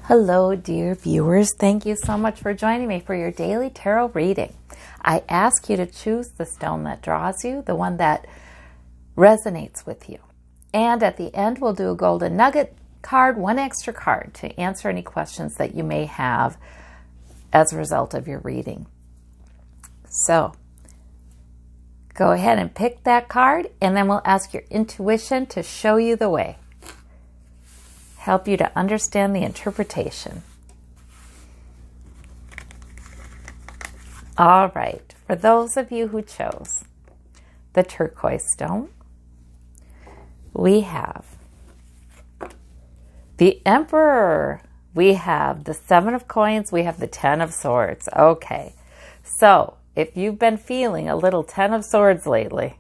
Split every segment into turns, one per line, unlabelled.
Hello, dear viewers. Thank you so much for joining me for your daily tarot reading. I ask you to choose the stone that draws you, the one that resonates with you. And at the end, we'll do a golden nugget card, one extra card to answer any questions that you may have as a result of your reading. So, go ahead and pick that card, and then we'll ask your intuition to show you the way. Help you to understand the interpretation. All right, for those of you who chose the turquoise stone, we have the Emperor, we have the 7 of coins, we have the 10 of swords. Okay, so if you've been feeling a little 10 of swords lately,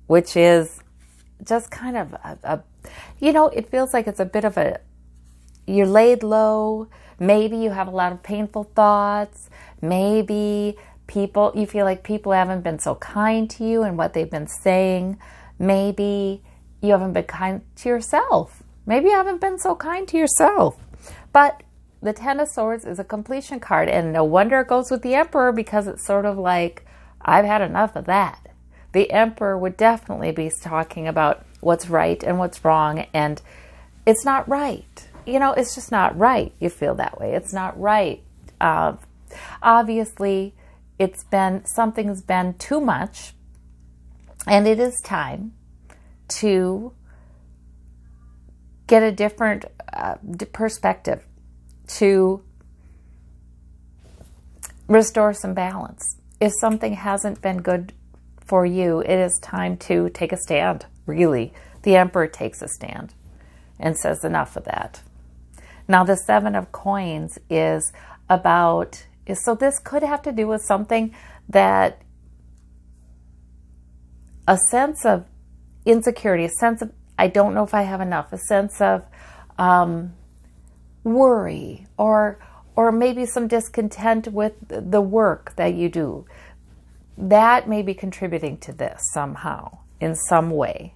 which is just kind of it feels like it's a bit of you're laid low. Maybe you have a lot of painful thoughts. Maybe you feel like people haven't been so kind to you and what they've been saying. Maybe you haven't been kind to yourself. Maybe you haven't been so kind to yourself. But the 10 of swords is a completion card, and no wonder it goes with the Emperor, because it's sort of like, I've had enough of that. The Emperor would definitely be talking about what's right and what's wrong, and it's not right. It's just not right. You feel that way. It's not right. Obviously, something's been too much, and it is time to get a different perspective, to restore some balance. If something hasn't been good for you, it is time to take a stand, really. The Emperor takes a stand and says enough of that. Now, the 7 of coins is so this could have to do with something that, a sense of insecurity, a sense of, I don't know if I have enough, a sense of worry, or maybe some discontent with the work that you do. That may be contributing to this somehow, in some way.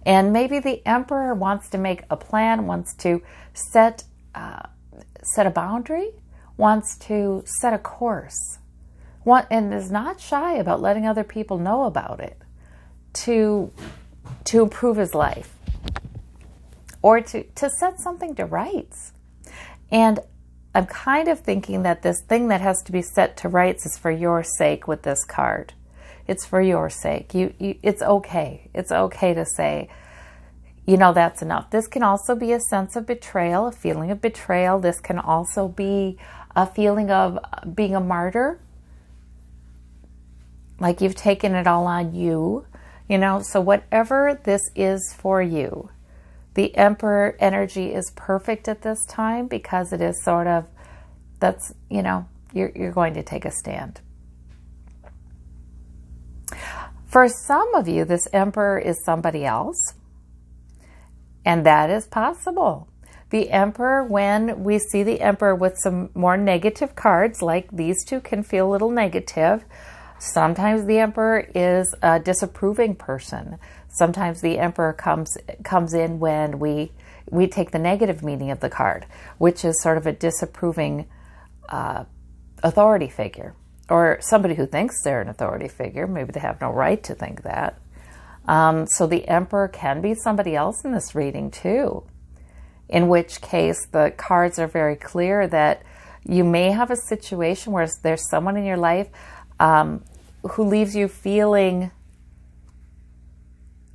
And maybe the Emperor wants to make a plan, wants to set a boundary, wants to set a course, and is not shy about letting other people know about it to improve his life, or to set something to rights. And I'm kind of thinking that this thing that has to be set to rights is for your sake with this card. It's for your sake. It's okay. It's okay to say, that's enough. This can also be a sense of betrayal, a feeling of betrayal. This can also be a feeling of being a martyr, like you've taken it all on you, So whatever this is for you, the Emperor energy is perfect at this time, because it is sort of, you're going to take a stand. For some of you, this Emperor is somebody else, and that is possible. The Emperor, when we see the Emperor with some more negative cards, like these two can feel a little negative. Sometimes the Emperor is a disapproving person. Sometimes the Emperor comes in when we take the negative meaning of the card, which is sort of a disapproving authority figure, or somebody who thinks they're an authority figure. Maybe they have no right to think that. So the Emperor can be somebody else in this reading too, in which case the cards are very clear that you may have a situation where there's someone in your life who leaves you feeling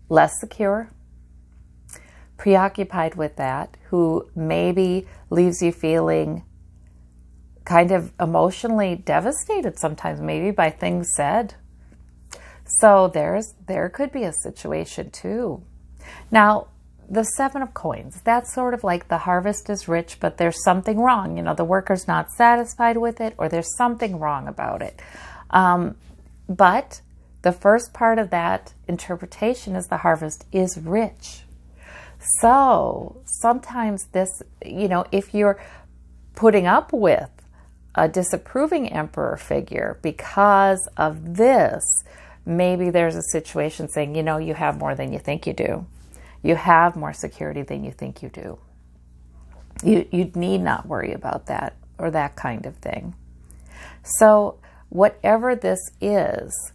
less secure, preoccupied with that, who maybe leaves you feeling kind of emotionally devastated sometimes, maybe by things said. So there could be a situation too. Now, the 7 of coins, that's sort of like the harvest is rich, but there's something wrong. The worker's not satisfied with it, or there's something wrong about it. But the first part of that interpretation is the harvest is rich. So sometimes this, if you're putting up with a disapproving Emperor figure because of this, maybe there's a situation saying, you have more than you think you do. You have more security than you think you do. You need not worry about that or that kind of thing. So whatever this is,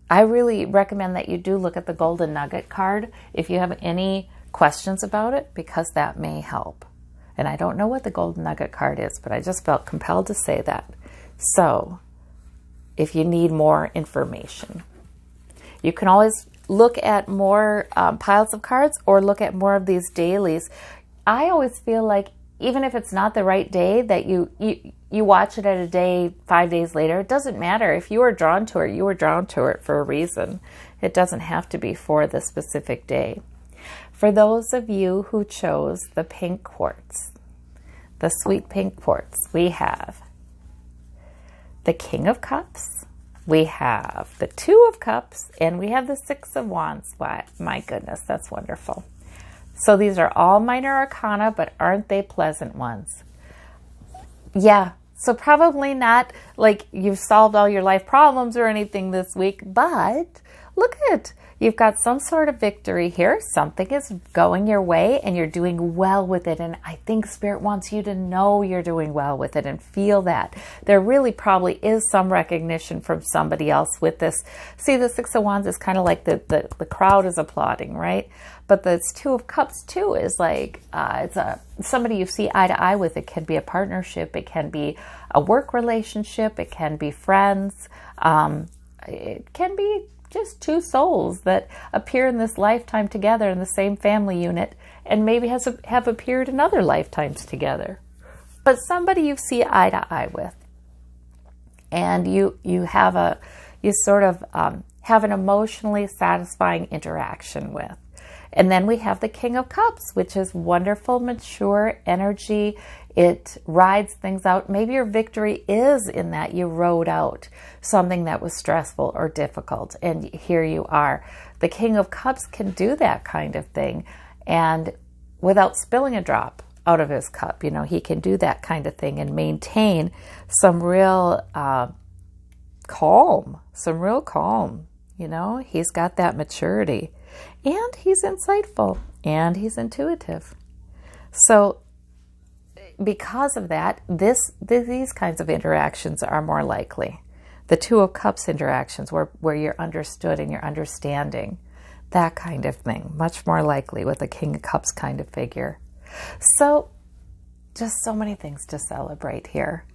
I really recommend that you do look at the Golden Nugget card if you have any questions about it, because that may help. And I don't know what the Golden Nugget card is, but I just felt compelled to say that. So if you need more information, you can always look at more piles of cards or look at more of these dailies. I always feel like even if it's not the right day, that you watch it at a day 5 days later, it doesn't matter. If you were drawn to it, you were drawn to it for a reason. It doesn't have to be for the specific day. For those of you who chose the pink quartz, the sweet pink quartz, we have the King of Cups, we have the Two of Cups, and we have the Six of Wands. My goodness, that's wonderful. So these are all minor arcana, but aren't they pleasant ones? Yeah, so probably not like you've solved all your life problems or anything this week, but look at it. You've got some sort of victory here. Something is going your way and you're doing well with it. And I think Spirit wants you to know you're doing well with it and feel that. There really probably is some recognition from somebody else with this. See, the Six of Wands is kind of like the crowd is applauding, right? But the Two of Cups too is like, it's somebody you see eye to eye with. It can be a partnership. It can be a work relationship. It can be friends. It can be just two souls that appear in this lifetime together in the same family unit and maybe have appeared in other lifetimes together. But somebody you see eye to eye with, and you sort of have an emotionally satisfying interaction with. And then we have the King of Cups, which is wonderful, mature energy. It rides things out. Maybe your victory is in that you rode out something that was stressful or difficult, and here you are. The King of Cups can do that kind of thing, and without spilling a drop out of his cup, he can do that kind of thing and maintain some real calm, He's got that maturity. And he's insightful, and he's intuitive. So because of that, these kinds of interactions are more likely. The Two of Cups interactions where you're understood and you're understanding, that kind of thing, much more likely with a King of Cups kind of figure. So just so many things to celebrate here.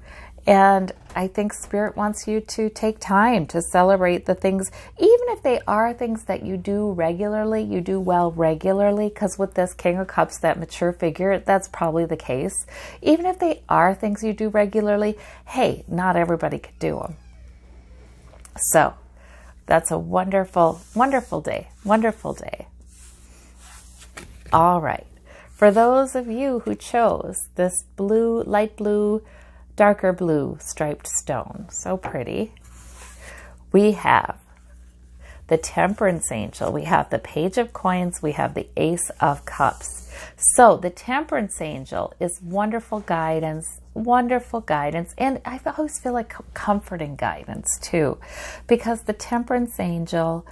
And I think Spirit wants you to take time to celebrate the things, even if they are things that you do regularly, you do well regularly, because with this King of Cups, that mature figure, that's probably the case. Even if they are things you do regularly, hey, not everybody could do them. So that's a wonderful, wonderful day. Wonderful day. All right. For those of you who chose this blue, light blue, darker blue striped stone, so pretty, we have the Temperance Angel, we have the Page of Coins, we have the Ace of Cups. So the Temperance Angel is wonderful guidance, and I always feel like comforting guidance too, because the Temperance Angel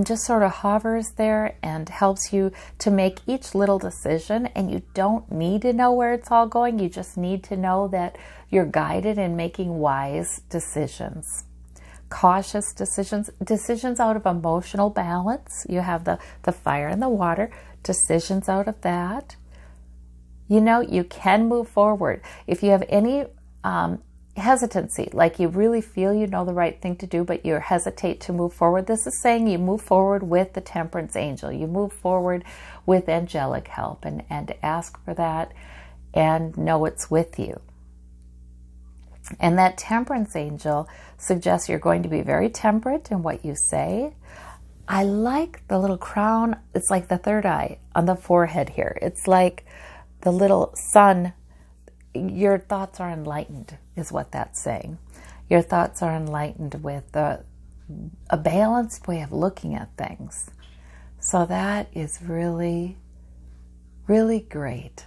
just sort of hovers there and helps you to make each little decision, and you don't need to know where it's all going. You just need to know that you're guided in making wise decisions, cautious decisions out of emotional balance. You have the fire and the water, decisions out of that. You can move forward. If you have any hesitancy, like you really feel you know the right thing to do, but you hesitate to move forward, this is saying you move forward with the Temperance Angel. You move forward with angelic help and ask for that and know it's with you. And that Temperance Angel suggests you're going to be very temperate in what you say. I like the little crown. It's like the third eye on the forehead here. It's like the little sun. Your thoughts are enlightened, is what that's saying. Your thoughts are enlightened with a balanced way of looking at things. So that is really, really great.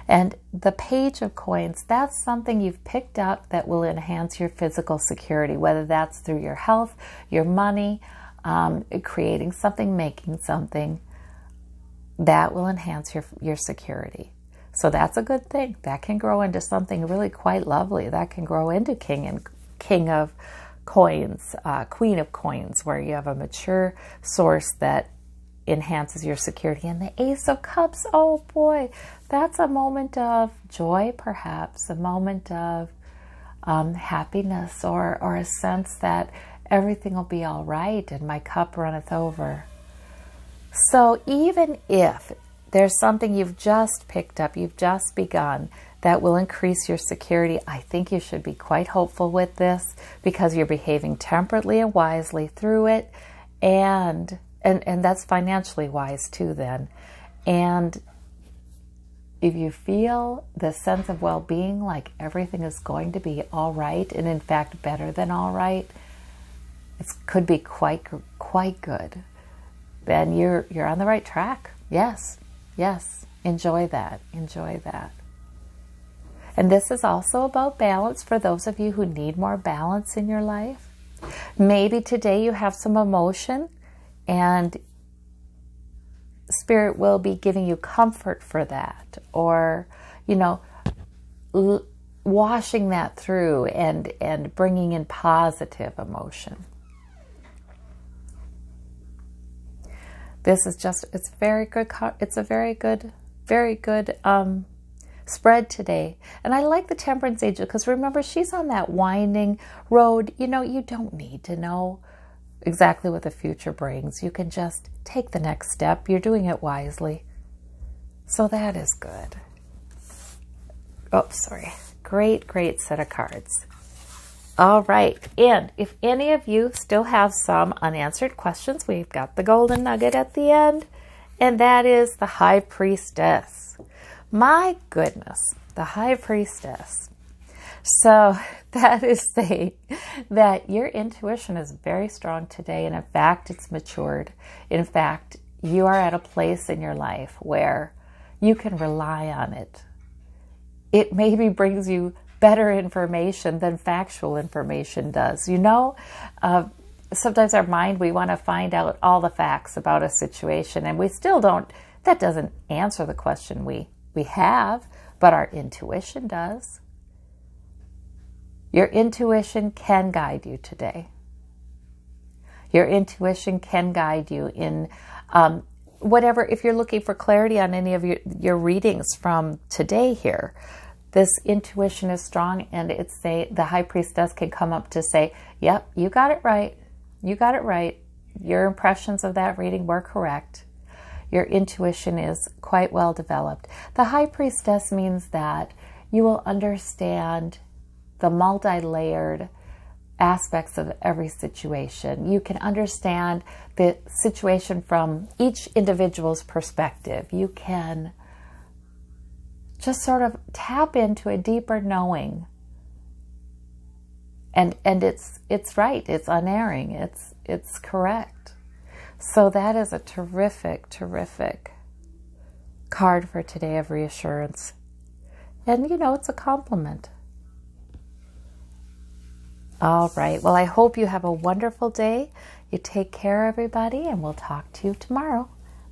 And the Page of Coins, that's something you've picked up that will enhance your physical security, whether that's through your health, your money, creating something, making something. That will enhance your security. So that's a good thing. That can grow into something really quite lovely. That can grow into king of coins, queen of coins, where you have a mature source that enhances your security. And the Ace of Cups, oh boy, that's a moment of joy, perhaps, a moment of happiness, or a sense that everything will be all right and my cup runneth over. So even if there's something you've just picked up, you've just begun, that will increase your security, I think you should be quite hopeful with this, because you're behaving temperately and wisely through it, and that's financially wise too then. And if you feel the sense of well-being, like everything is going to be all right, and in fact better than all right, it could be quite good, then you're on the right track. Yes, enjoy that. And this is also about balance for those of you who need more balance in your life. Maybe today you have some emotion, and Spirit will be giving you comfort for that, or, washing that through and bringing in positive emotion. This is it's very good. It's a very good spread today. And I like the Temperance Angel, because remember, she's on that winding road. You don't need to know exactly what the future brings. You can just take the next step. You're doing it wisely. So that is good. Oh, sorry. Great set of cards. All right. And if any of you still have some unanswered questions, we've got the golden nugget at the end, and that is the High Priestess. My goodness, the High Priestess. So that is saying that your intuition is very strong today, and in fact, it's matured. In fact, you are at a place in your life where you can rely on it. It maybe brings you better information than factual information does. Sometimes our mind, we want to find out all the facts about a situation, and we still don't. That doesn't answer the question we have, but our intuition does. Your intuition can guide you today. Your intuition can guide you in whatever. If you're looking for clarity on any of your readings from today here, this intuition is strong, and the High Priestess can come up to say, yep, you got it right. You got it right. Your impressions of that reading were correct. Your intuition is quite well developed. The High Priestess means that you will understand the multi-layered aspects of every situation. You can understand the situation from each individual's perspective. You can just sort of tap into a deeper knowing. And it's right, it's unerring, it's correct. So that is a terrific card for today of reassurance. And it's a compliment. All right. Well, I hope you have a wonderful day. You take care, everybody, and we'll talk to you tomorrow.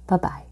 Bye-bye.